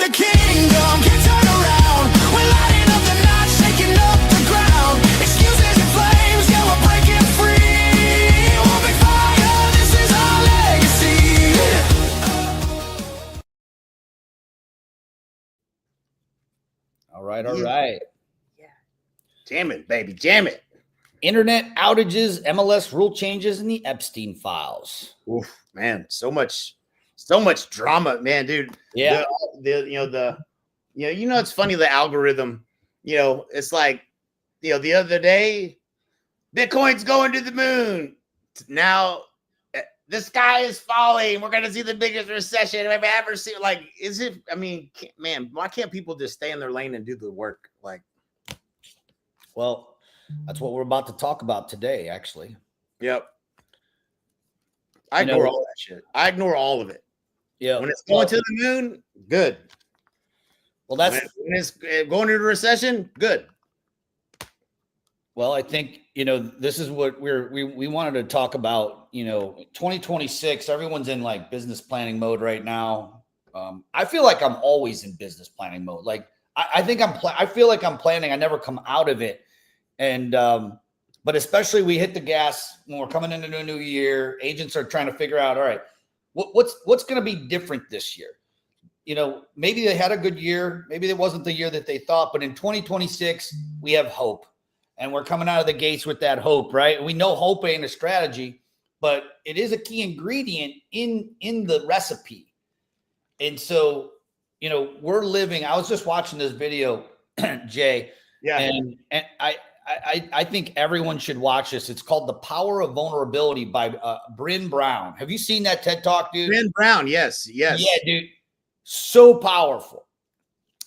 the kingdom can't turn around. We're lighting up the night, shaking up the ground. Excuses and flames, yeah, we're breaking free. We'll be fire, this is our legacy. All right, all right. Yeah. Jam it, baby, jam it. Internet outages, MLS rule changes, and the Epstein Files. Oof, man, so much drama, man, dude. Yeah. It's funny, the algorithm, it's like, the other day, Bitcoin's going to the moon. Now the sky is falling. We're going to see the biggest recession I've ever seen. Like, man, why can't people just stay in their lane and do the work? Like, well, that's what we're about to talk about today, actually. Yep. I ignore all that shit. I ignore all of it. Yeah. When it's going to the moon, good. Well, that's when it's going into a recession, good. Well, I think, this is what we wanted to talk about, 2026, everyone's in like business planning mode right now. I feel like I'm always in business planning mode. Like, I think I feel like I'm planning. I never come out of it. And, but especially we hit the gas when we're coming into a new year. Agents are trying to figure out, all right, what's going to be different this year? Maybe they had a good year. Maybe it wasn't the year that they thought, but in 2026, we have hope. And we're coming out of the gates with that hope, right? We know hope ain't a strategy, but it is a key ingredient in the recipe. And so, we're living, I was just watching this video, Jay. Yeah. And I think everyone should watch this. It's called The Power of Vulnerability by Bryn Brown. Have you seen that TED Talk, dude? Bryn Brown, yes. Yeah, dude. So powerful.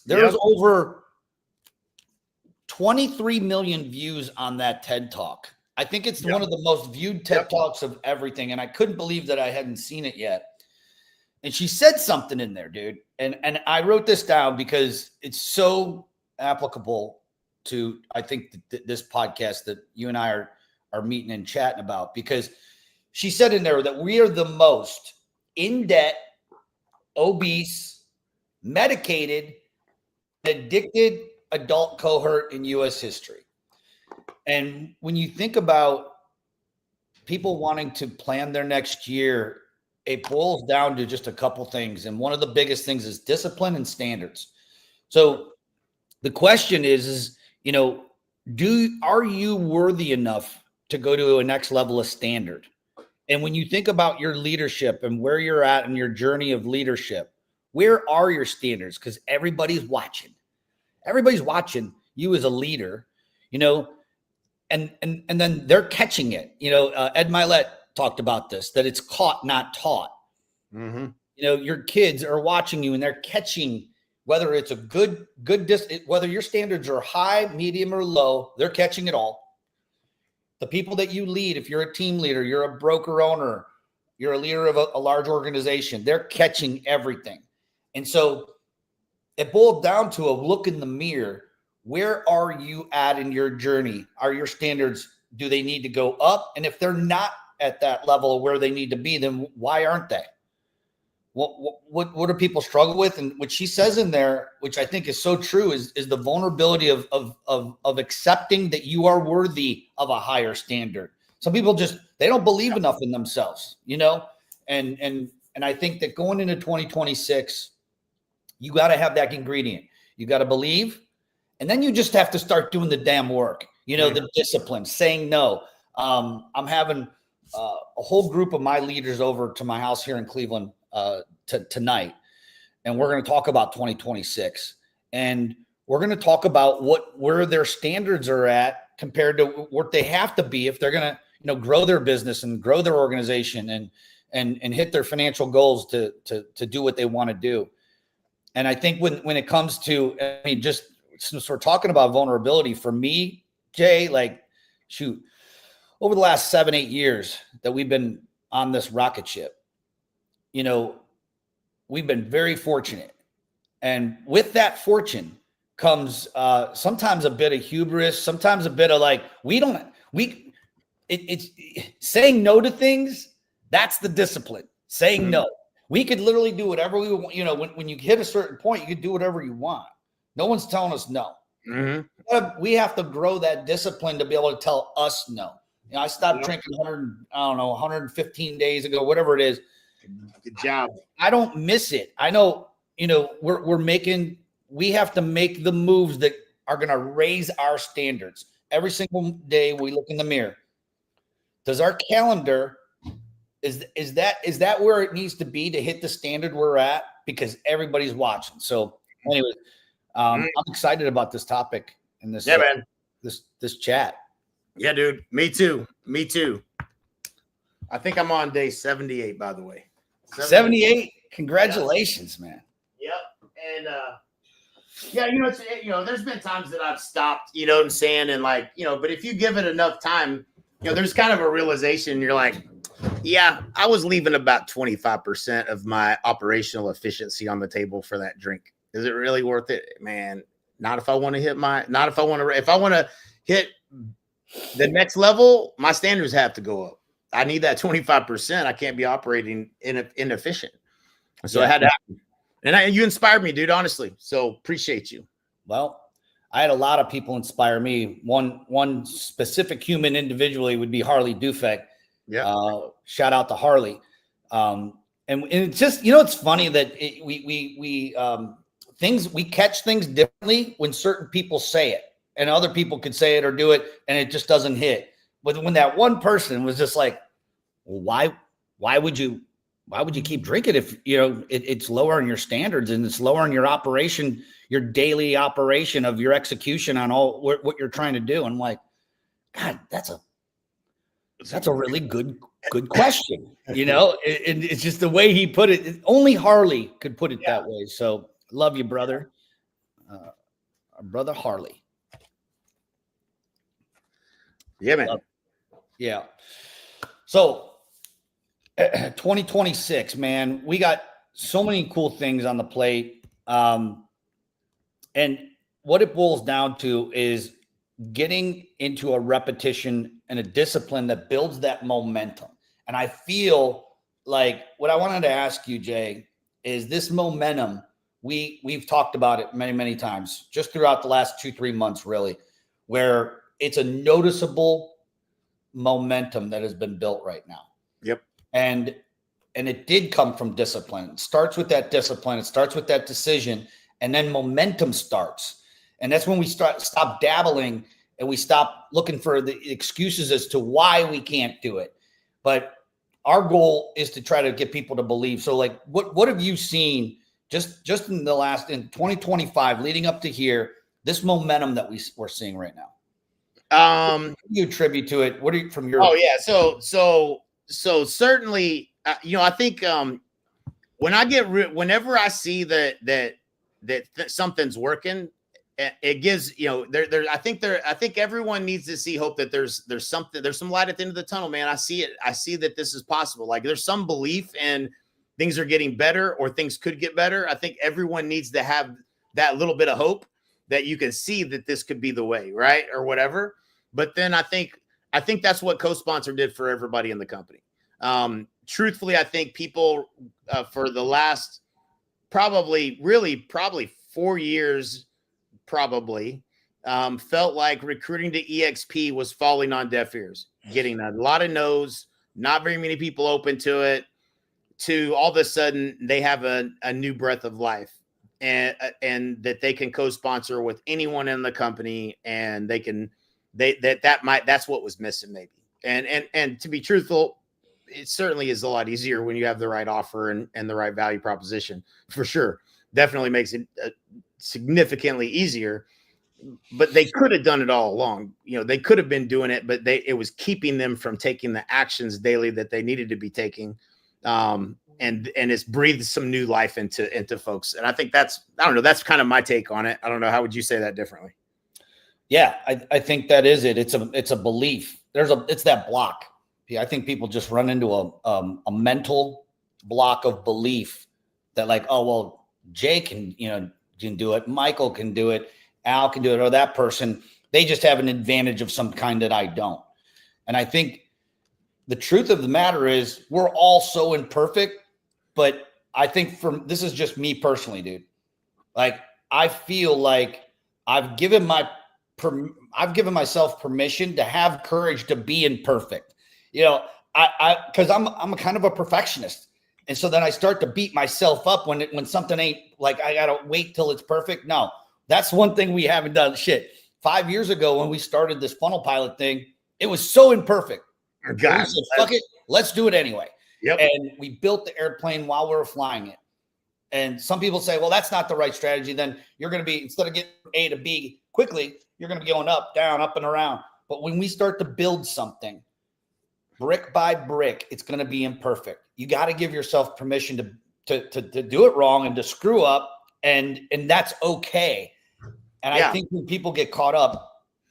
There's over 23 million views on that TED Talk. I think it's one of the most viewed TED Talks of everything. And I couldn't believe that I hadn't seen it yet. And she said something in there, dude. And I wrote this down because it's so applicable to, I think, this podcast that you and I are meeting and chatting about, because she said in there that we are the most in debt, obese, medicated, addicted adult cohort in U.S. history. And when you think about people wanting to plan their next year, it boils down to just a couple things. And one of the biggest things is discipline and standards. So the question is, are you worthy enough to go to a next level of standard? And when you think about your leadership and where you're at in your journey of leadership, where are your standards? Because everybody's watching. Everybody's watching you as a leader, and then they're catching it. Ed Milet talked about this, that it's caught, not taught. Mm-hmm. Your kids are watching you and they're catching, whether it's a good whether your standards are high, medium, or low, they're catching it all. The people that you lead, if you're a team leader, you're a broker owner, you're a leader of a large organization, they're catching everything. And so it boiled down to a look in the mirror. Where are you at in your journey? Are your standards, do they need to go up? And if they're not at that level of where they need to be, then why aren't they? What do people struggle with? And what she says in there, which I think is so true, is the vulnerability of accepting that you are worthy of a higher standard. Some people they don't believe enough in themselves, and I think that going into 2026, you got to have that ingredient. You got to believe, and then you just have to start doing the damn work, the discipline, saying no. I'm having a whole group of my leaders over to my house here in Cleveland tonight, and we're going to talk about 2026, and we're going to talk about where their standards are at compared to what they have to be if they're going to grow their business and grow their organization and hit their financial goals to do what they want to do. And I think when it comes to, just since we're talking about vulnerability, for me, Jay, over the last 7-8 years that we've been on this rocket ship, we've been very fortunate. And with that fortune comes sometimes a bit of hubris, sometimes a bit of it's saying no to things. That's the discipline. Saying no. We could literally do whatever we want. You know, when you hit a certain point, you can do whatever you want. No one's telling us no. We have to grow that discipline to be able to tell us no. You know, I stopped drinking 115 days ago, whatever it is. Good job. I don't miss it. I know, you know, we have to make the moves that are going to raise our standards. Every single day we look in the mirror. Does our calendar, is that where it needs to be to hit the standard we're at? Because everybody's watching. So anyway, I'm excited about this topic and this, man, this chat. Yeah, dude. Me too. I think I'm on day 78, by the way. 78. Congratulations, man. Yep. And yeah, you know, there's been times that I've stopped, you know what I'm saying? And like, you know, but if you give it enough time, you know, there's kind of a realization. You're like, yeah, I was leaving about 25% of my operational efficiency on the table for that drink. Is it really worth it, man? Not if I want to if I want to hit the next level, my standards have to go up. I need that 25%. I can't be operating inefficient. So I had to happen. And you inspired me, dude, honestly. So appreciate you. Well, I had a lot of people inspire me. One specific human individually would be Harley Dufek. Yeah. Shout out to Harley. And it's just, you know, it's funny that we catch things differently when certain people say it, and other people could say it or do it, and it just doesn't hit. But when that one person was just like, well, why would you keep drinking if, you know, it's lowering your standards and it's lowering your operation, your daily operation of your execution on all what you're trying to do? And I'm like, God, that's a really good question. You know, it's just the way he put it. Only Harley could put it that way. So love you, brother. Our brother Harley. Yeah, man. Yeah. So 2026, man, we got so many cool things on the plate. And what it boils down to is getting into a repetition and a discipline that builds that momentum. And I feel like what I wanted to ask you, Jay, is this momentum. We've talked about it many, many times just throughout the last 2-3 months, really, where it's a noticeable momentum that has been built right now. Yep. And it did come from discipline. It starts with that discipline. It starts with that decision, and then momentum starts. And that's when we stop dabbling and we stop looking for the excuses as to why we can't do it. But our goal is to try to get people to believe. So like, what have you seen just in the last, in 2025 leading up to here, this momentum that we're seeing right now? What do you attribute to it? What are you from your? Oh yeah. So certainly, you know, I think whenever I see that something's working, it gives, you know, I think everyone needs to see hope that there's some light at the end of the tunnel, man. I see it. I see that this is possible. Like there's some belief and things are getting better or things could get better. I think everyone needs to have that little bit of hope that you can see that this could be the way, right? Or whatever. But then I think that's what co-sponsor did for everybody in the company. Truthfully, I think people for the last probably 4 years, felt like recruiting to EXP was falling on deaf ears, getting a lot of no's, not very many people open to it, to all of a sudden they have a new breath of life and that they can co-sponsor with anyone in the company, and that's what was missing maybe. And to be truthful, it certainly is a lot easier when you have the right offer and the right value proposition, for sure. Definitely makes it significantly easier, but they could have done it all along. You know, they could have been doing it, but it was keeping them from taking the actions daily that they needed to be taking. And it's breathed some new life into folks. And I think that's kind of my take on it. I don't know. How would you say that differently? Yeah, I think that is it. It's a belief. It's that block. Yeah, I think people just run into a mental block of belief that like, oh, well, Jay can do it. Michael can do it. Al can do it. Or that person, they just have an advantage of some kind that I don't. And I think the truth of the matter is we're all so imperfect, but I think this is just me personally, dude. Like, I feel like I've given myself permission to have courage to be imperfect. You know, because I'm a kind of a perfectionist. And so then I start to beat myself up when something ain't like, I got to wait till it's perfect. No, that's one thing we haven't done. Shit. 5 years ago when we started this funnel pilot thing, it was so imperfect. God, we said, fuck it. Let's do it anyway. Yep. And we built the airplane while we were flying it. And some people say, well, that's not the right strategy. Then you're going to be, instead of getting A to B quickly, you're going to be going up, down, up and around. But when we start to build something brick by brick, it's going to be imperfect. You got to give yourself permission to do it wrong and to screw up. And that's okay. And I think when people get caught up,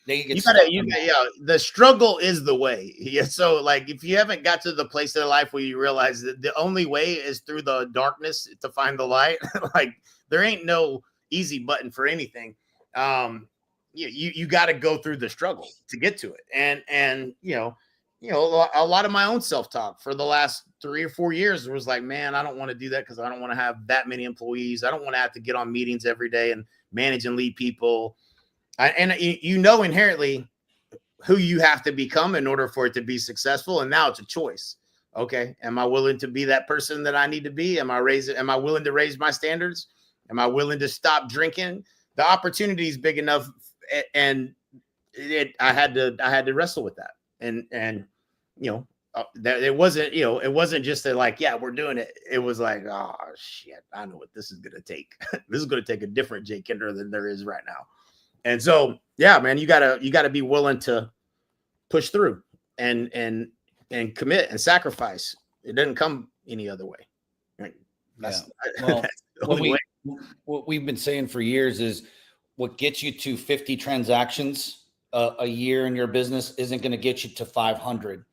they get the struggle is the way. Yeah. So like, if you haven't got to the place in life where you realize that the only way is through the darkness to find the light, like there ain't no easy button for anything. You got to go through the struggle to get to it. And a lot of my own self-talk for the last 3 or 4 years was like, man, I don't want to do that because I don't want to have that many employees. I don't want to have to get on meetings every day and manage and lead people. And inherently who you have to become in order for it to be successful. And now it's a choice. Okay. Am I willing to be that person that I need to be? Am I willing to raise my standards? Am I willing to stop drinking? The opportunity is big enough. And I had to wrestle with that. And it wasn't just that like, yeah, we're doing it. It was like, oh shit, I know what this is going to take. This is going to take a different Jay Kinder than there is right now. And so, yeah, man, you gotta be willing to push through and commit and sacrifice. It doesn't come any other way. Right? What we've been saying for years is what gets you to 50 transactions a year in your business isn't going to get you to 500.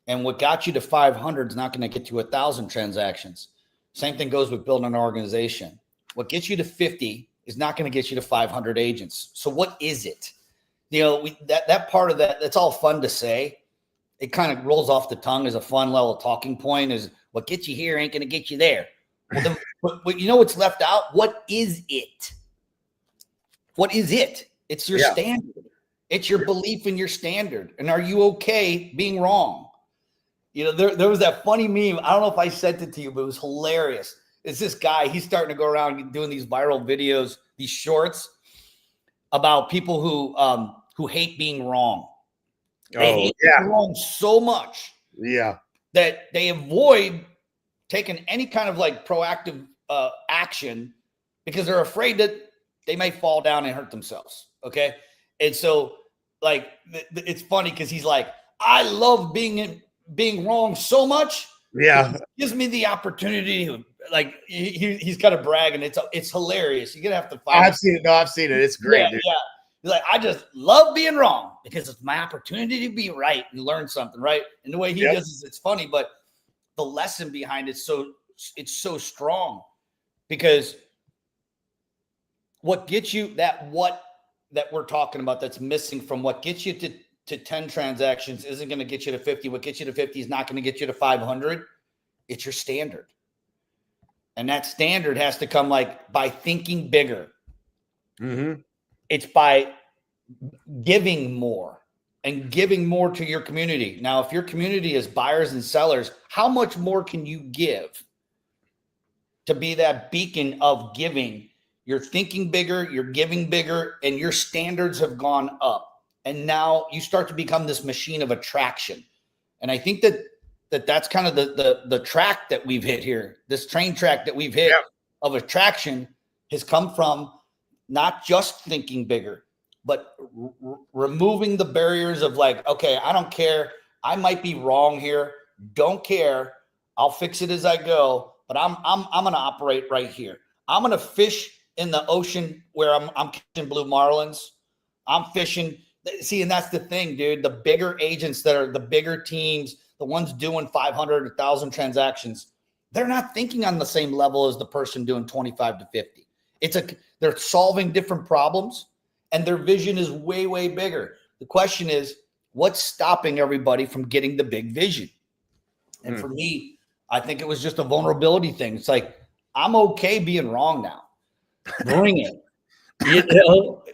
And what got you to 500 is not going to get you 1,000 transactions. Same thing goes with building an organization. What gets you to 50 is not going to get you to 500 agents. So what is it? That part of that's all fun to say. It kind of rolls off the tongue as a fun little talking point is what gets you here ain't going to get you there. Well, then, but you know what's left out? What is it? What is it? It's your standard. It's your belief in your standard. And are you okay being wrong? There was that funny meme. I don't know if I sent it to you, but it was hilarious. It's this guy. He's starting to go around doing these viral videos, these shorts about people who hate being wrong. They hate being wrong so much that they avoid taking any kind of like proactive action because they're afraid that they may fall down and hurt themselves. Okay. And so like, it's funny because he's like, I love being wrong so much. Yeah. It gives me the opportunity. Like he's kind of bragging. It's hilarious. You're going to have to find I've seen it. No, I've seen it. It's great. Yeah. He's like, I just love being wrong because it's my opportunity to be right and learn something. Right. And the way he does is it's funny, but the lesson behind it's so strong because what gets you that we're talking about that's missing from what gets you to 10 transactions isn't going to get you to 50. What gets you to 50 is not going to get you to 500. It's your standard. And that standard has to come like by thinking bigger. Mm-hmm. It's by giving more and giving more to your community. Now, if your community is buyers and sellers, how much more can you give to be that beacon of giving? You're thinking bigger, you're giving bigger, and your standards have gone up. And now you start to become this machine of attraction. And I think that's kind of the track that we've hit here. This train track that we've hit of attraction has come from not just thinking bigger, but removing the barriers of like, okay, I don't care. I might be wrong here. Don't care. I'll fix it as I go. But I'm going to operate right here. I'm going to fish in the ocean where I'm catching blue marlins. I'm fishing. See, and that's the thing, dude. The bigger agents that are the bigger teams, the ones doing 500, 1,000 transactions, they're not thinking on the same level as the person doing 25 to 50. They're solving different problems and their vision is way, way bigger. The question is, what's stopping everybody from getting the big vision? And for me, I think it was just a vulnerability thing. It's like, I'm okay being wrong now. Bring it. You know,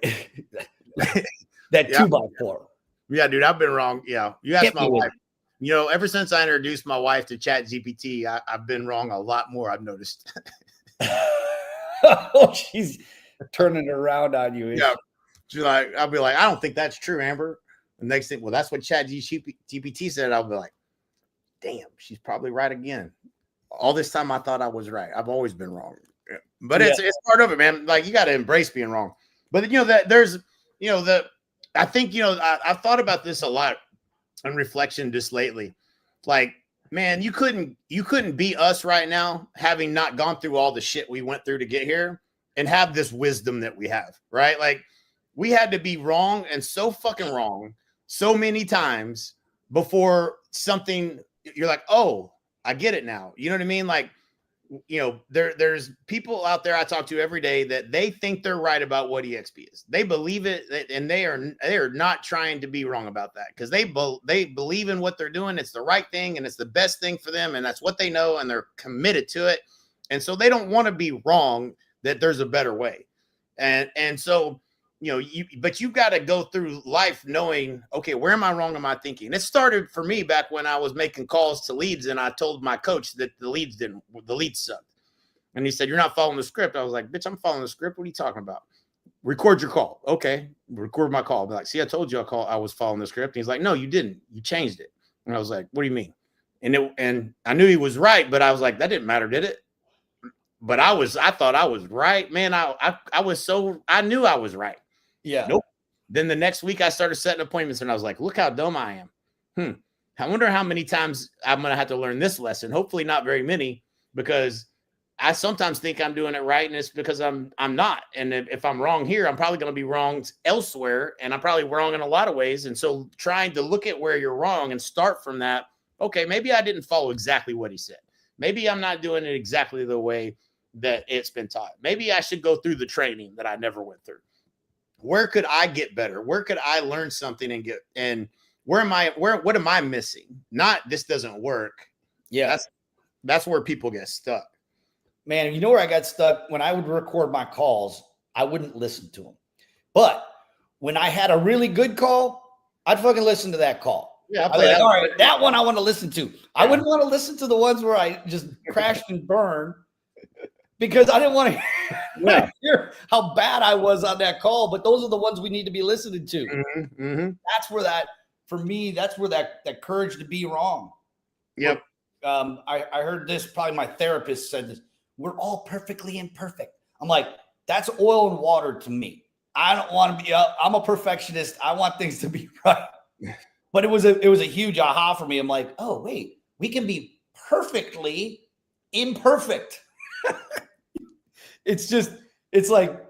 that 2x4. Yeah, dude, I've been wrong. Yeah, you asked Hit my me with wife. You know, ever since I introduced my wife to Chat GPT, I've been wrong a lot more. I've noticed. Oh, she's turning it around on you. Yeah, she's like, I'll be like, I don't think that's true, Amber. The next thing, well, that's what Chat GPT said. I'll be like, damn, she's probably right again. All this time I thought I was right. I've always been wrong. But it's part of it, man. Like, you got to embrace being wrong. But you know that there's, you know, I think, you know, I've thought about this a lot in reflection just lately. Like, man, you couldn't be us right now, having not gone through all the shit we went through to get here and have this wisdom that we have, right? Like, we had to be wrong and so fucking wrong so many times before something, you're like, oh, I get it now. You know what I mean? Like, you know, there's people out there I talk to every day that they think they're right about what EXP is. They believe it, and they are not trying to be wrong about that, because they believe in what they're doing. It's the right thing, and it's the best thing for them, and that's what they know, and they're committed to it. And so they don't want to be wrong that there's a better way. And so, you know, but you've got to go through life knowing, okay, where am I wrong? Am I thinking? It started for me back when I was making calls to leads, and I told my coach that the leads sucked. And he said, you're not following the script. I was like, bitch, I'm following the script. What are you talking about? Record your call. Okay. Record my call. I'll be like, see, I told you I was following the script. And he's like, no, you didn't. You changed it. And I was like, what do you mean? And I knew he was right, but I was like, that didn't matter, did it? But I thought I was right, man. I knew I was right. Yeah. Nope. Then the next week I started setting appointments, and I was like, look how dumb I am. I wonder how many times I'm going to have to learn this lesson. Hopefully not very many, because I sometimes think I'm doing it right, and it's because I'm not. And if I'm wrong here, I'm probably going to be wrong elsewhere, and I'm probably wrong in a lot of ways. And so trying to look at where you're wrong and start from that, okay, maybe I didn't follow exactly what he said. Maybe I'm not doing it exactly the way that it's been taught. Maybe I should go through the training that I never went through. Where could I get better? Where could I learn something and what am I missing? Not this doesn't work. Yeah. That's where people get stuck. Man, you know where I got stuck? When I would record my calls, I wouldn't listen to them. But when I had a really good call, I'd fucking listen to that call. Yeah, I'd be like, all right, that one I want to listen to. I wouldn't want to listen to the ones where I just crashed and burned, because I didn't want to hear how bad I was on that call. But those are the ones we need to be listening to. Mm-hmm, mm-hmm. That's where that's where that courage to be wrong. Yep. I heard this, probably my therapist said this, we're all perfectly imperfect. I'm like, that's oil and water to me. I don't want to be, I'm a perfectionist. I want things to be right. But it was a huge aha for me. I'm like, oh, wait, we can be perfectly imperfect. It's like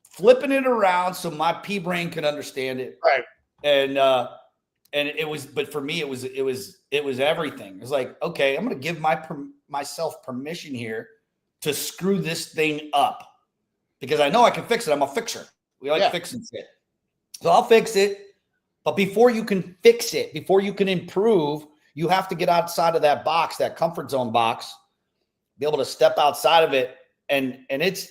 flipping it around so my pea brain can understand it. Right. And it was, but for me, it was everything. It was like, okay, I'm going to give myself permission here to screw this thing up, because I know I can fix it. I'm a fixer. We like fixing shit. So I'll fix it. But before you can fix it, before you can improve, you have to get outside of that box, that comfort zone box, be able to step outside of it. And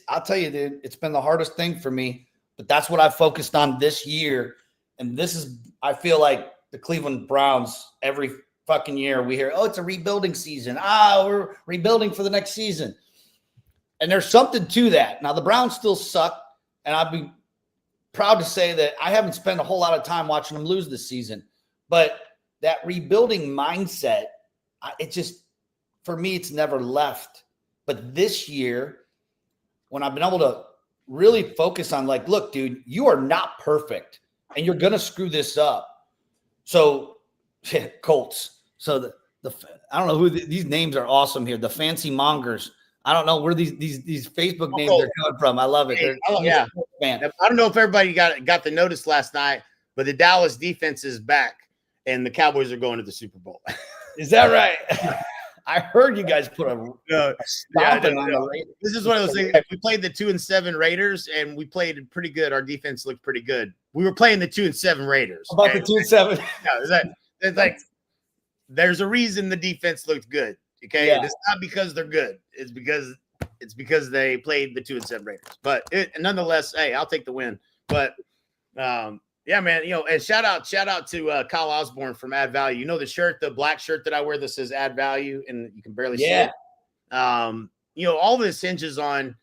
I'll tell you, dude, it's been the hardest thing for me, but that's what I've focused on this year. And I feel like the Cleveland Browns, every fucking year we hear, oh, it's a rebuilding season. We're rebuilding for the next season. And there's something to that. Now the Browns still suck. And I'd be proud to say that I haven't spent a whole lot of time watching them lose this season, but that rebuilding mindset, for me, it's never left. But this year, when I've been able to really focus on, like, look, dude, you are not perfect and you're going to screw this up. So Colts. So I don't know who these names are awesome here. The fancy mongers. I don't know where these Facebook names are coming from. I love it. Yeah. Man. I don't know if everybody got the notice last night, but the Dallas defense is back and the Cowboys are going to the Super Bowl. Is that right? I heard you guys put a stomping on the Raiders. This is one of those things. We played the 2-7 Raiders, and we played pretty good. Our defense looked pretty good. We were playing the 2-7 Raiders. About the 2-7. It's like there's a reason the defense looked good. Okay. Yeah. It's not because they're good. It's because they played the 2-7 Raiders. But nonetheless, hey, I'll take the win. But yeah, man, and shout out to Kyle Osborne from Add Value. You know the black shirt that I wear that says Add Value, and you can barely see it. All this hinges on,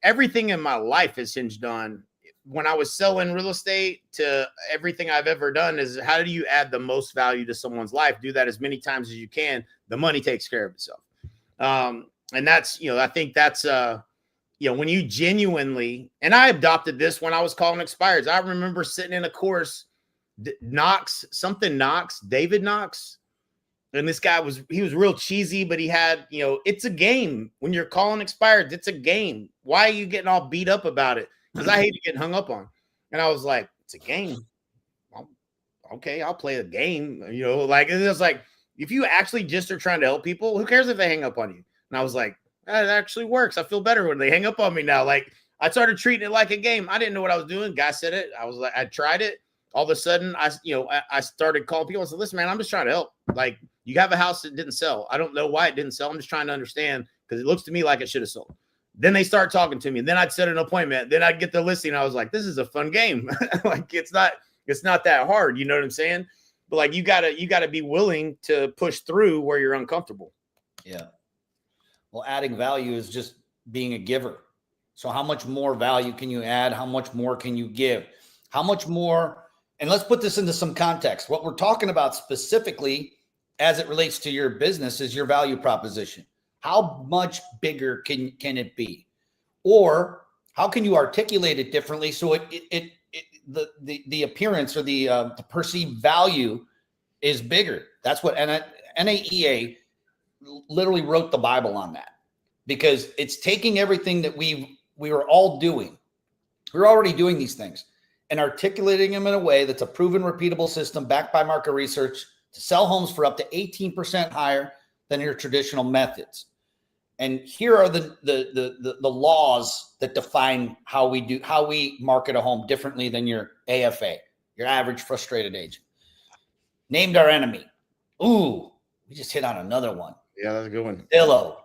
everything in my life is hinged on, when I was selling real estate to everything I've ever done, is how do you add the most value to someone's life? Do that as many times as you can. The money takes care of itself. And that's, I think that's, when you genuinely, and I adopted this when I was calling expires. I remember sitting in a course, David Knox. And this guy he was real cheesy, but he had, it's a game. When you're calling expired, it's a game. Why are you getting all beat up about it? Because I hated getting hung up on. And I was like, it's a game. Okay, I'll play a game. It was like, if you actually just are trying to help people, who cares if they hang up on you? And I was like, that actually works. I feel better when they hang up on me now. Like, I started treating it like a game. I didn't know what I was doing. Guy said it. I was like, I tried it. All of a sudden, I started calling people. I said, listen, man, I'm just trying to help. Like, you have a house that didn't sell. I don't know why it didn't sell. I'm just trying to understand, because it looks to me like it should have sold. Then they start talking to me, and then I'd set an appointment. Then I'd get the listing. I was like, this is a fun game. Like, it's not that hard. You know what I'm saying? But like, you gotta be willing to push through where you're uncomfortable. Yeah. Well, adding value is just being a giver. So how much more value can you add? How much more can you give? How much more? And let's put this into some context. What we're talking about specifically as it relates to your business is your value proposition. How much bigger can it be? Or how can you articulate it differently so the appearance or the perceived value is bigger? That's what NAEA literally wrote the Bible on that, because it's taking everything that we were all doing. We're already doing these things and articulating them in a way that's a proven, repeatable system backed by market research to sell homes for up to 18% higher than your traditional methods. And here are the laws that define how we market a home differently than your AFA, your average frustrated agent. Named our enemy. Ooh, we just hit on another one. Yeah, that's a good one. Zillow.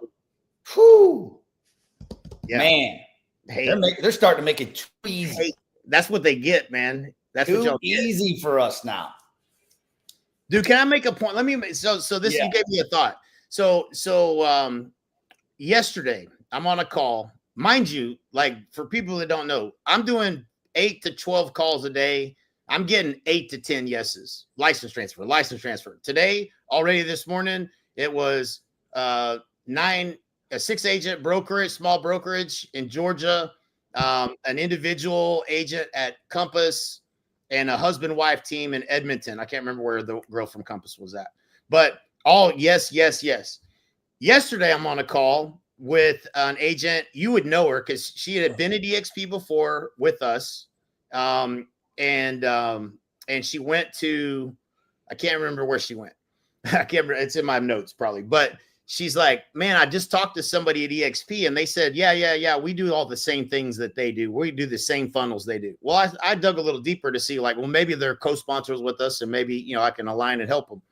Whew. Yeah. Man, hey, they're starting to make it too easy. Hey, that's what they get, man. That's too what y'all easy get. For us now. Dude, can I make a point? You gave me a thought. So yesterday, I'm on a call. Mind you, like, for people that don't know, I'm doing 8 to 12 calls a day. I'm getting 8 to 10 yeses. License transfer. Today, already this morning, it was 6 agent brokerage, small brokerage in Georgia, an individual agent at Compass, and a husband-wife team in Edmonton. I can't remember where the girl from Compass was at. But all yes. Yesterday, I'm on a call with an agent. You would know her because she had been at EXP before with us. And she went to, I can't remember where she went. I can't remember. It's in my notes probably. But she's like, man, I just talked to somebody at EXP and they said, yeah. We do all the same things that they do. We do the same funnels they do. Well, I dug a little deeper to see, like, well, maybe they're co-sponsors with us and maybe, I can align and help them.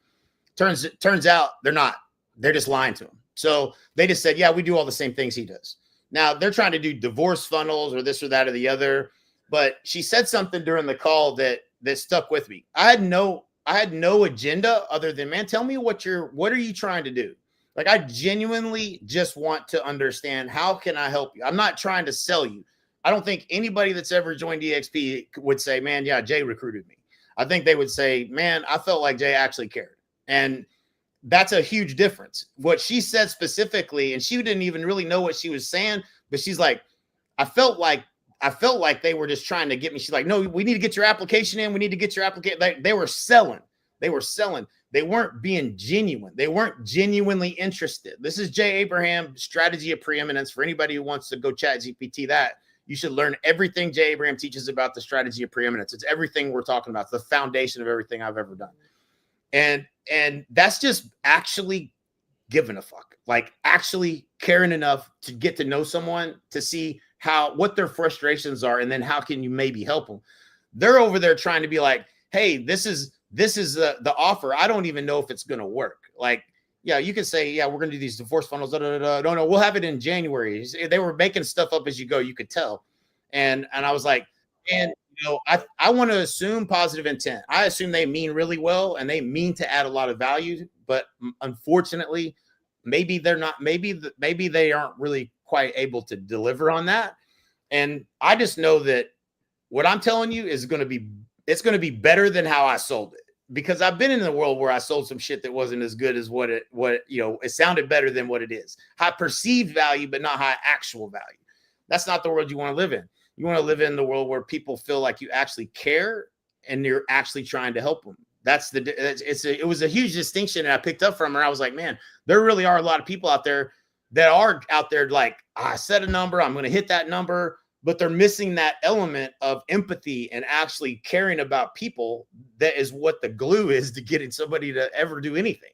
Turns out they're not. They're just lying to him. So they just said, yeah, we do all the same things he does. Now they're trying to do divorce funnels or this or that or the other. But she said something during the call that stuck with me. I had no agenda other than, man, tell me what are you trying to do? Like, I genuinely just want to understand, how can I help you? I'm not trying to sell you. I don't think anybody that's ever joined EXP would say, man, yeah, Jay recruited me. I think they would say, man, I felt like Jay actually cared. And that's a huge difference. What she said specifically, and she didn't even really know what she was saying, but she's like, I felt like they were just trying to get me. She's like, no, we need to get your application in. We need to get your application. They were selling. They weren't being genuine. They weren't genuinely interested. This is Jay Abraham, Strategy of Preeminence. For anybody who wants to go chat GPT that, you should learn everything Jay Abraham teaches about the Strategy of Preeminence. It's everything we're talking about. It's the foundation of everything I've ever done. And that's just actually giving a fuck, like actually caring enough to get to know someone, to see what their frustrations are, and then how can you maybe help them. They're over there trying to be like, hey, this is the offer. I don't even know if it's going to work. Like, yeah, you can say, yeah, we're going to do these divorce funnels. Da, da, da, da. No, we'll have it in January. They were making stuff up as you go. You could tell. And I was like, and I want to assume positive intent. I assume they mean really well and they mean to add a lot of value, but unfortunately, maybe they're not, maybe they aren't really quite able to deliver on that. And I just know that what I'm telling you is it's going to be better than how I sold it, because I've been in the world where I sold some shit that wasn't as good as what it sounded better than what it is. High perceived value, but not high actual value. That's not the world you want to live in. You want to live in the world where people feel like you actually care and you're actually trying to help them. It was a huge distinction that I picked up from her. I was like, man, there really are a lot of people out there that are out there like, I set a number, I'm going to hit that number, but they're missing that element of empathy and actually caring about people. That is what the glue is to getting somebody to ever do anything.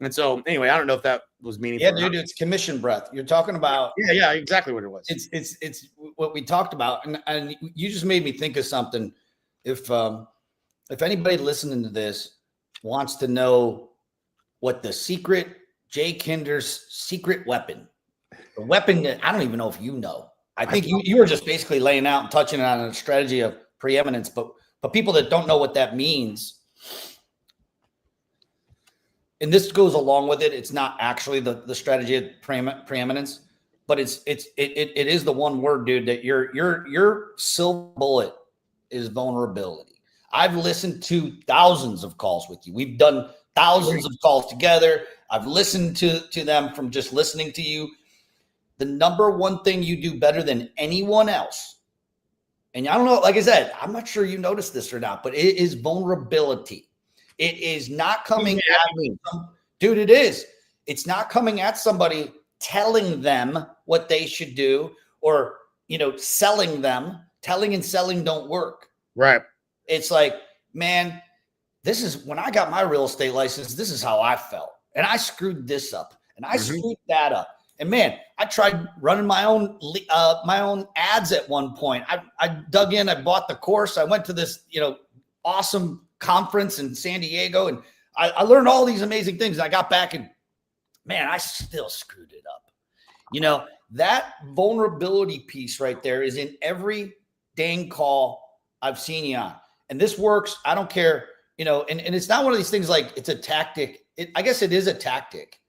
And so anyway, I don't know if that was meaningful. Yeah, dude, it's commission breath. You're talking about. Yeah, exactly what it was. It's what we talked about. And you just made me think of something. If anybody listening to this wants to know what the secret, Jay Kinder's secret weapon, the weapon that I don't even know if you know. I think you were just basically laying out and touching on a strategy of preeminence, but people that don't know what that means, and this goes along with it, it's not actually the strategy of preeminence, but it is the one word, dude, that your silver bullet is vulnerability. I've listened to thousands of calls with you. We've done thousands of calls together. I've listened to them from just listening to you. The number one thing you do better than anyone else, and I don't know, like I said, I'm not sure you noticed this or not, but it is vulnerability. It is not coming at me. Dude, it is. It's not coming at somebody telling them what they should do or, selling them. Telling and selling don't work. Right. It's like, man, this is when I got my real estate license, this is how I felt. And I screwed this up and I screwed that up. And man, I tried running my own ads at one point. I dug in, I bought the course. I went to this, awesome conference in San Diego, and I learned all these amazing things. And I got back and man, I still screwed it up. That vulnerability piece right there is in every dang call I've seen you on. And this works. I don't care, and it's not one of these things like it's a tactic. I guess it is a tactic,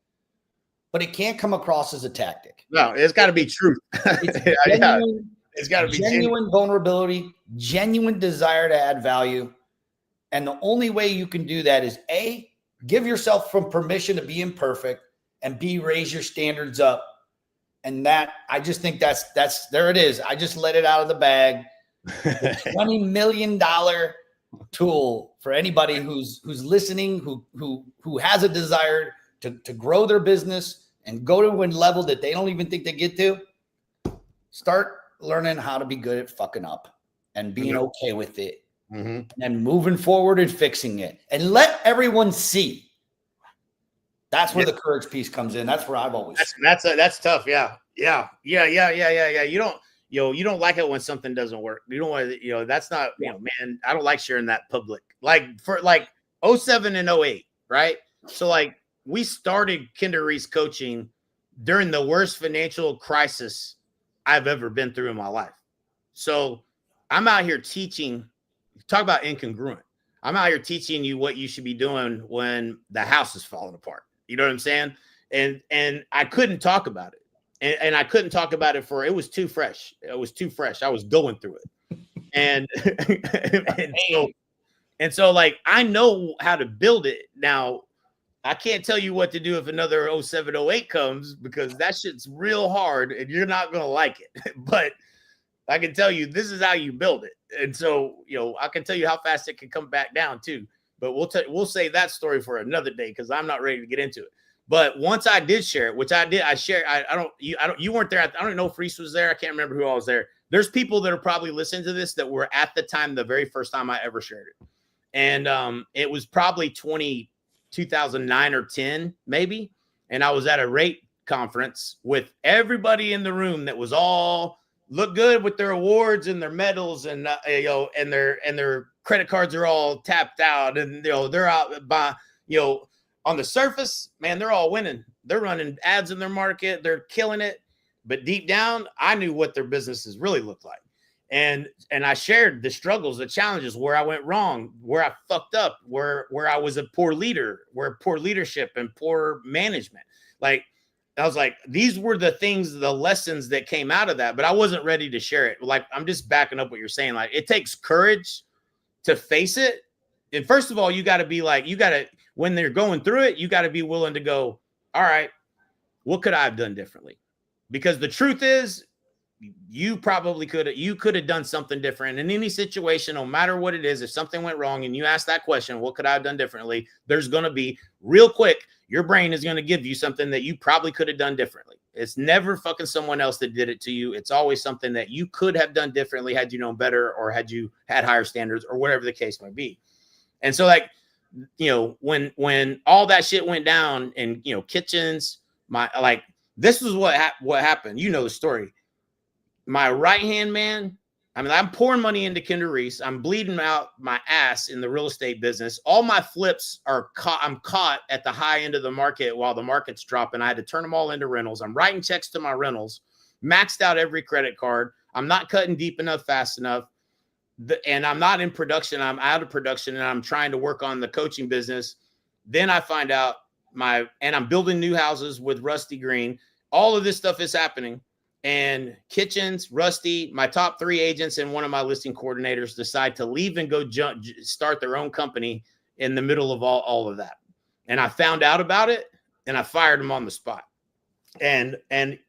but it can't come across as a tactic. No, it's got to be truth. It's got to be genuine vulnerability, genuine desire to add value. And the only way you can do that is A, give yourself some permission to be imperfect, and B, raise your standards up. And that, I just think that's there it is. I just let it out of the bag. The $20 million tool for anybody who's listening, who has a desire to grow their business and go to a level that they don't even think they get to. Start learning how to be good at fucking up and being okay with it. And moving forward and fixing it, and let everyone see. That's where the courage piece comes in. That's where I've always. That's tough. Yeah. You don't like it when something doesn't work. You don't want to. That's not. Man, I don't like sharing that public. Like for 07 and 08, right? So we started Kinder Reese coaching during the worst financial crisis I've ever been through in my life. So I'm out here teaching. Talk about incongruent. I'm out here teaching you what you should be doing when the house is falling apart. You know what I'm saying? And I couldn't talk about it. And I couldn't talk about it it was too fresh. It was too fresh. I was going through it. And so I know how to build it. Now, I can't tell you what to do if another 07, 08 comes, because that shit's real hard and you're not going to like it. But I can tell you, this is how you build it. And so, I can tell you how fast it can come back down too. But we'll save that story for another day, because I'm not ready to get into it. But once I did share it, which I did, I shared. You weren't there. I don't know if Reese was there. I can't remember who all was there. There's people that are probably listening to this that were at the time, the very first time I ever shared it. And it was probably 2009 or 10, maybe. And I was at a rate conference with everybody in the room that was all look good with their awards and their medals, and and their credit cards are all tapped out, and they're out by on the surface, man, they're all winning. They're running ads in their market. They're killing it. But deep down, I knew what their businesses really looked like. And I shared the struggles, the challenges, where I went wrong, where I fucked up, where I was a poor leader, where poor leadership and poor management. Like, I was like, these were the things, the lessons that came out of that, but I wasn't ready to share it. Like, I'm just backing up what you're saying. Like, it takes courage to face it. And first of all, you got to be like, when they're going through it, you got to be willing to go, all right, what could I have done differently? Because the truth is, you probably could have done something different in any situation, no matter what it is. If something went wrong and you ask that question, what could I have done differently? There's going to be real quick, your brain is going to give you something that you probably could have done differently. It's never fucking someone else that did it to you. It's always something that you could have done differently had you known better, or had you had higher standards, or whatever the case might be. And so, like, you know, when all that shit went down, and, you know, kitchens, this is what happened. You know the story. My right-hand man, I mean, I'm pouring money into Kinder Reese. I'm bleeding out my ass in the real estate business. All my flips are caught. I'm caught at the high end of the market while the market's dropping. I had to turn them all into rentals. I'm writing checks to my rentals, maxed out every credit card. I'm not cutting deep enough, fast enough. And I'm not in production. I'm out of production, and I'm trying to work on the coaching business. Then I find out and I'm building new houses with Rusty Green. All of this stuff is happening. And Kitchens, Rusty, my top 3 agents, and one of my listing coordinators decide to leave and go start their own company in the middle of all of that. And I found out about it, and I fired them on the spot. And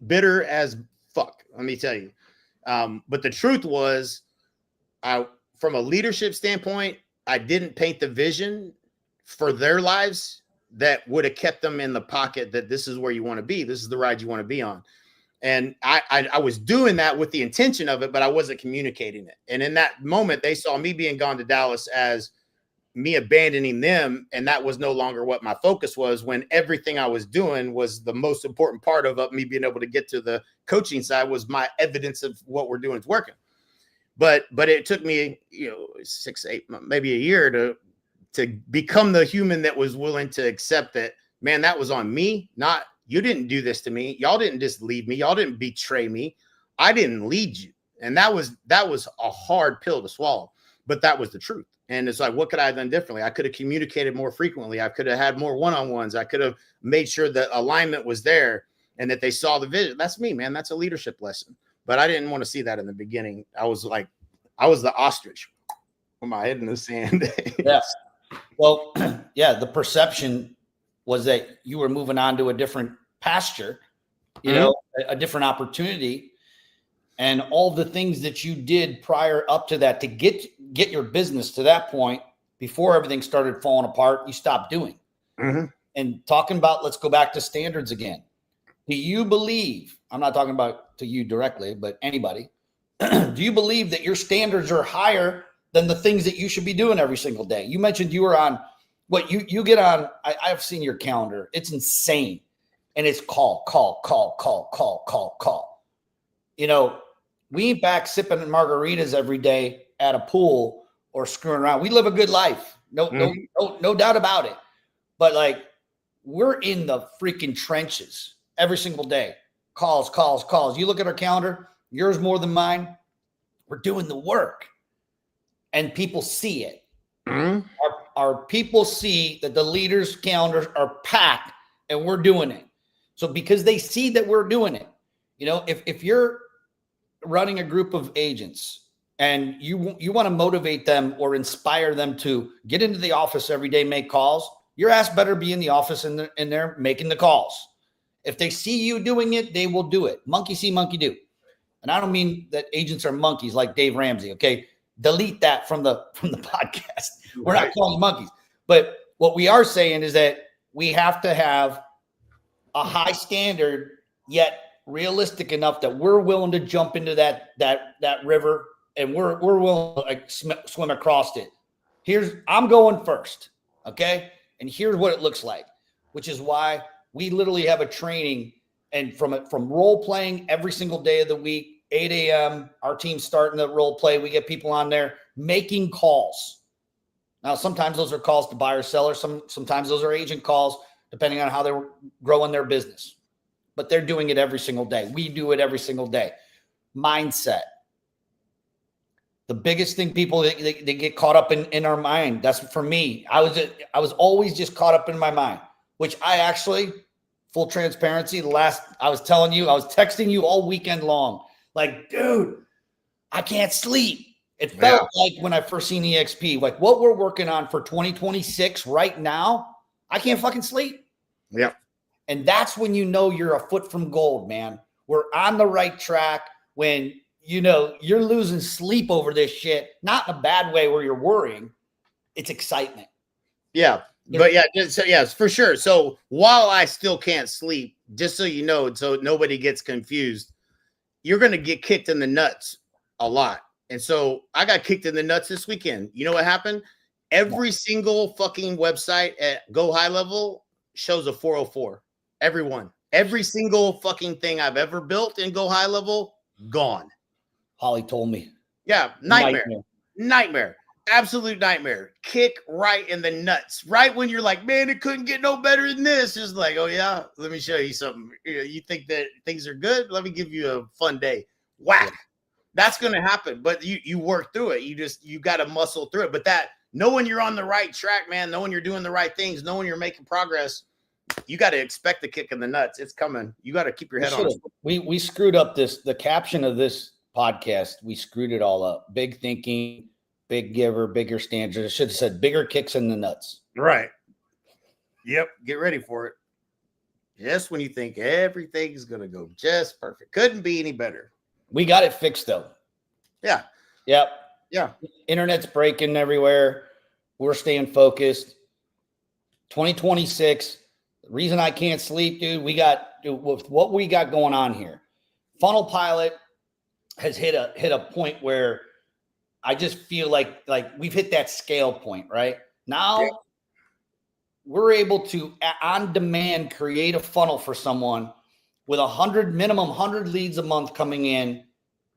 bitter as fuck, let me tell you. But the truth was, from a leadership standpoint, I didn't paint the vision for their lives that would have kept them in the pocket, that this is where you want to be. This is the ride you want to be on. And I was doing that with the intention of it, but I wasn't communicating it. And in that moment, they saw me being gone to Dallas as me abandoning them. And that was no longer what my focus was, when everything I was doing was the most important part of me being able to get to the coaching side, was my evidence of what we're doing is working. But it took me, 6, 8, maybe a year to become the human that was willing to accept that, man, that was on me, not, you didn't do this to me. Y'all didn't just leave me. Y'all didn't betray me. I didn't lead you. And that was a hard pill to swallow, but that was the truth. And it's like, what could I have done differently? I could have communicated more frequently. I could have had more one-on-ones. I could have made sure that alignment was there and that they saw the vision. That's me, man. That's a leadership lesson. But I didn't want to see that in the beginning. I was the ostrich with my head in the sand. Yes. Well, yeah, the perception was that you were moving on to a different pasture, a different opportunity, and all the things that you did prior up to that to get your business to that point before everything started falling apart, you stopped doing. Mm-hmm. And talking about, let's go back to standards again. Do you believe, I'm not talking about to you directly, but anybody, do you believe that your standards are higher than the things that you should be doing every single day? You mentioned you were on what you get on. I've seen your calendar. It's insane. And it's call. We ain't back sipping margaritas every day at a pool or screwing around. We live a good life. No doubt about it. But like, we're in the freaking trenches every single day. Calls. You look at our calendar, yours more than mine. We're doing the work. And people see it. Mm-hmm. Our people see that the leaders' calendars are packed and we're doing it. So because they see that we're doing it, if you're running a group of agents and you want to motivate them or inspire them to get into the office every day, make calls, your ass better be in the office and they're making the calls. If they see you doing it, they will do it. Monkey see, monkey do. And I don't mean that agents are monkeys like Dave Ramsey. Okay. Delete that from the podcast. We're not calling monkeys. But what we are saying is that we have to have a high standard, yet realistic enough that we're willing to jump into that river and we're willing to swim across it. I'm going first. Okay. And here's what it looks like, which is why we literally have a training, and from role playing every single day of the week, 8 a.m., our team's starting the role play. We get people on there making calls. Now, sometimes those are calls to buyer seller. Sometimes those are agent calls. depending on how they're growing their business. But they're doing it every single day. We do it every single day. Mindset. The biggest thing people, they get caught up in our mind. That's for me. I was always just caught up in my mind, which I actually, full transparency, I was texting you all weekend long. Like, dude, I can't sleep. It felt like when I first seen EXP, like what we're working on for 2026 right now, I can't fucking sleep. Yeah. And that's when you know you're a foot from gold, man. We're on the right track when, you know, you're losing sleep over this shit, not in a bad way where you're worrying. It's excitement. Yeah. But yeah, so yes, for sure. So while I still can't sleep, just so you know, so nobody gets confused, you're going to get kicked in the nuts a lot. And so I got kicked in the nuts this weekend. You know what happened? Every single fucking website at Go High Level shows a 404. Every single fucking thing I've ever built in Go High Level, gone. Holly told me. Yeah, nightmare. Absolute nightmare. Kick right in the nuts. Right when you're like, man, it couldn't get no better than this. It's like, oh yeah, let me show you something. You think that things are good? Let me give you a fun day. Whack. That's going to happen. But you work through it. You got to muscle through it. But that knowing you're on the right track, man, knowing you're doing the right things, knowing you're making progress, you got to expect the kick in the nuts. It's coming. You got to keep your head on. We screwed up the caption of this podcast. We screwed it all up. Big thinking, big giver, bigger standards. I should have said bigger kicks in the nuts. Right. Yep. Get ready for it. Just when you think everything's going to go just perfect. Couldn't be any better. We got it fixed though. Yeah. Yep. Yeah. Internet's breaking everywhere. We're staying focused. 2026. The reason I can't sleep, dude, with what we got going on here. Funnel Pilot has hit a point where I just feel like we've hit that scale point, right? Now we're able to on demand create a funnel for someone with minimum 100 leads a month coming in.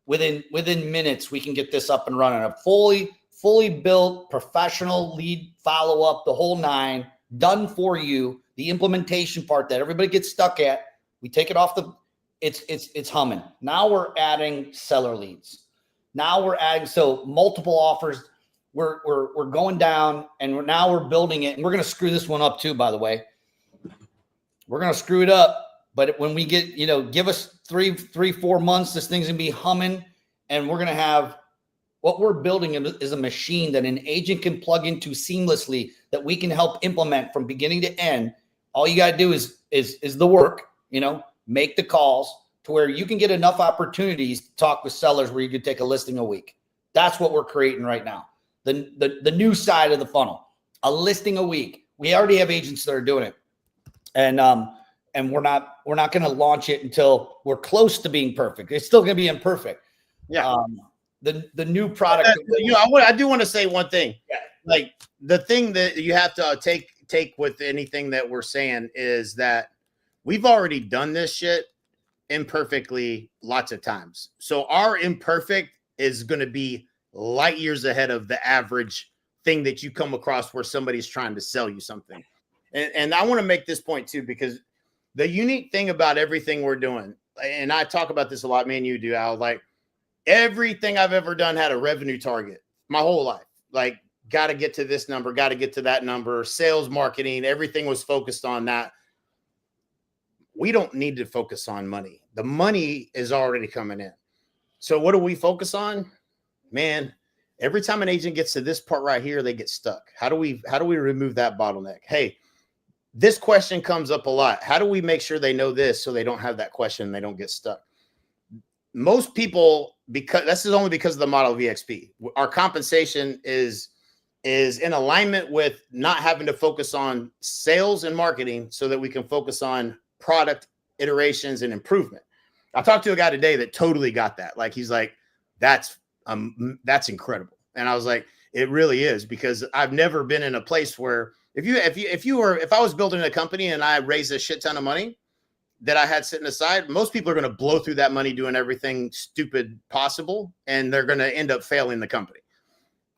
Within minutes, we can get this up and running. A fully built professional lead follow-up, the whole nine, done for you. The implementation part that everybody gets stuck at, we take it off it's humming. Now we're adding seller leads. Now we're adding multiple offers. We're going down and we're building it. And we're going to screw this one up too, by the way. We're going to screw it up. But when we get, give us 3-4 months, this thing's going to be humming. And we're going to have what we're building is a machine that an agent can plug into seamlessly that we can help implement from beginning to end. All you got to do is the work, make the calls to where you can get enough opportunities to talk with sellers where you could take a listing a week. That's what we're creating right now. The new side of the funnel, a listing a week. We already have agents that are doing it. And we're not going to launch it until we're close to being perfect. It's still going to be imperfect. Yeah. The new product. I do want to say one thing. Yeah. Like the thing that you have to take with anything that we're saying is that we've already done this shit imperfectly lots of times. So our imperfect is going to be light years ahead of the average thing that you come across where somebody's trying to sell you something. And I want to make this point too, because the unique thing about everything we're doing, and I talk about this a lot, me and you do, Al, like everything I've ever done had a revenue target my whole life. Like, got to get to this number, got to get to that number, sales, marketing, everything was focused on that. We don't need to focus on money. The money is already coming in. So what do we focus on? Man, every time an agent gets to this part right here, they get stuck. How do we remove that bottleneck? Hey, this question comes up a lot. How do we make sure they know this so they don't have that question and they don't get stuck? Most people, because this is only because of the model of EXP, our compensation is in alignment with not having to focus on sales and marketing so that we can focus on product iterations and improvement. I talked to a guy today that totally got that. Like, he's like, that's incredible. And I was like, it really is, because I've never been in a place where if I was building a company and I raised a shit ton of money that I had sitting aside, most people are going to blow through that money doing everything stupid possible, and they're going to end up failing the company.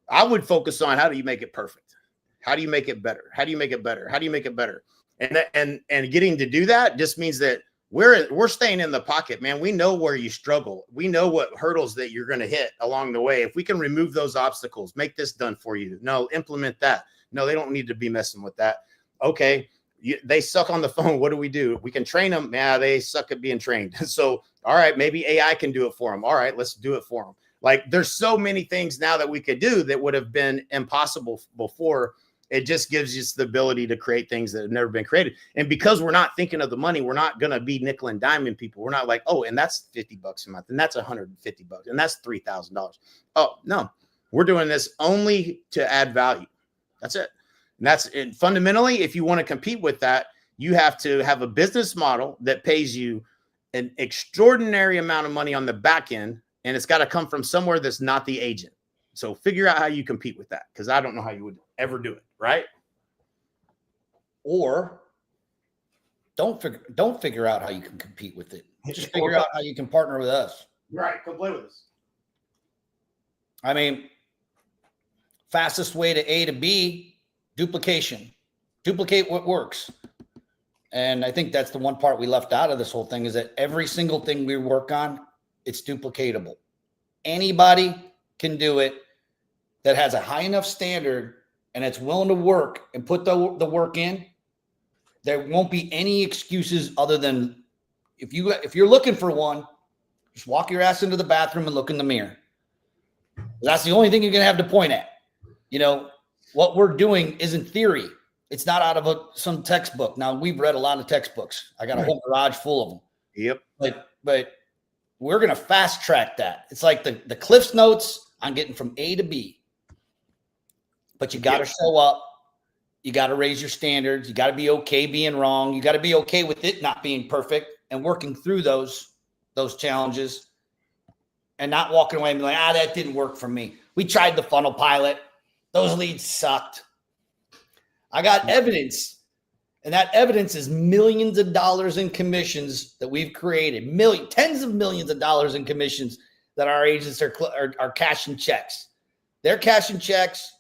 I would focus on, how do you make it perfect? How do you make it better? How do you make it better? How do you make it better? And getting to do that just means that we're staying in the pocket, man. We know where you struggle. We know what hurdles that you're going to hit along the way. If we can remove those obstacles, make this done for you. No, implement that. No, they don't need to be messing with that. Okay. They suck on the phone. What do? We can train them. Yeah, they suck at being trained. So, all right, maybe AI can do it for them. All right, let's do it for them. Like, there's so many things now that we could do that would have been impossible before. It just gives us the ability to create things that have never been created. And because we're not thinking of the money, we're not going to be nickel and diming people. We're not like, oh, and that's $50 a month, and that's $150, and that's $3,000. Oh, no, we're doing this only to add value. That's it. And that's it. Fundamentally, if you want to compete with that, you have to have a business model that pays you an extraordinary amount of money on the back end, and it's got to come from somewhere that's not the agent. So figure out how you compete with that, because I don't know how you would ever do it, right? Or don't figure out how you can compete with it. Just figure out how you can partner with us. Right, come play with us. I mean, fastest way to A to B, duplication. Duplicate what works. And I think that's the one part we left out of this whole thing, is that every single thing we work on, it's duplicatable. Anybody can do it that has a high enough standard and it's willing to work and put the work in. There won't be any excuses other than if you're looking for one, just walk your ass into the bathroom and look in the mirror. That's the only thing you're going to have to point at. You know, what we're doing isn't theory. It's not out of some textbook. Now, we've read a lot of textbooks. I got a whole garage full of them. Yep. But we're going to fast track that. It's like the Cliff's Notes on getting from A to B. But you got to show up. You got to raise your standards. You got to be okay being wrong. You got to be okay with it not being perfect and working through those challenges and not walking away and being like, that didn't work for me. We tried the funnel pilot. Those leads sucked. I got evidence, and that evidence is millions of dollars in commissions that we've created, tens of millions of dollars in commissions that our agents are cashing checks. They're cashing checks.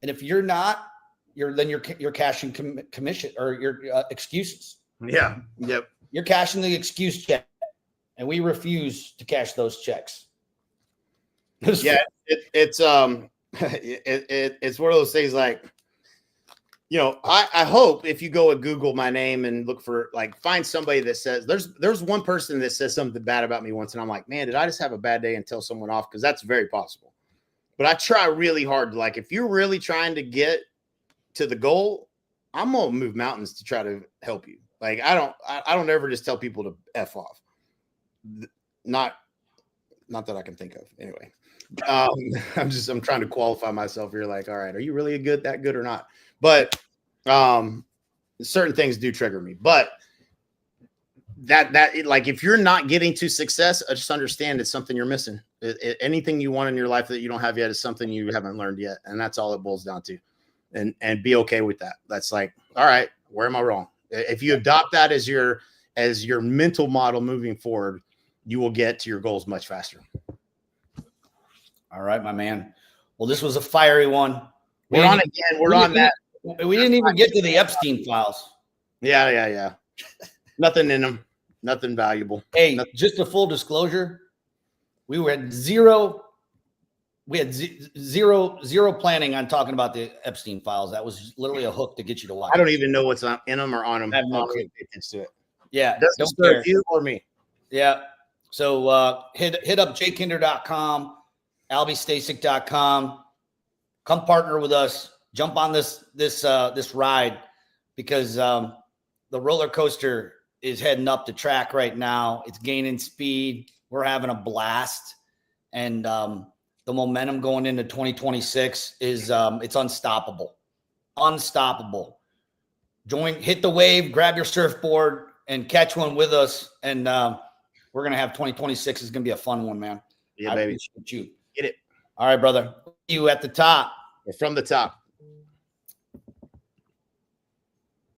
And if you're not, you're cashing commission or your excuses. Yeah. Yep. You're cashing the excuse check, and we refuse to cash those checks. Yeah, it's one of those things like, you know, I hope if you go and Google my name and look for, like, find somebody that says there's one person that says something bad about me once, and I'm like, man, did I just have a bad day and tell someone off? Because that's very possible. But I try really hard to, like, if you're really trying to get to the goal, I'm gonna move mountains to try to help you. Like, I don't ever just tell people to F off. Not that I can think of anyway. I'm trying to qualify myself here. Like, all right, are you really that good or not? But certain things do trigger me. But that like, if you're not getting to success, I just understand it's something you're missing. Anything you want in your life that you don't have yet is something you haven't learned yet, and that's all it boils down to. And be okay with that. That's like, all right, where am I wrong? If you adopt that as your mental model moving forward, you will get to your goals much faster. All right, my man. Well, this was a fiery one. We're on again. We're on that. We didn't even get to the Epstein Files. Yeah. Nothing in them. Nothing valuable. Hey, nothing. Just a full disclosure, we had zero planning on talking about the Epstein Files. That was literally a hook to get you to watch. I don't even know what's in them or on them. I have no clue. To it. Yeah, doesn't serve you or me. Yeah. So hit up jkinder.com, albiestasic.com. Come partner with us. Jump on this ride, because the roller coaster is heading up the track right now. It's gaining speed. We're having a blast, and the momentum going into 2026 is it's unstoppable. Unstoppable. Hit the wave, grab your surfboard, and catch one with us. And we're gonna have 2026 is gonna be a fun one, man. Yeah, baby. You Get it. All right, brother. You at the top. From the top.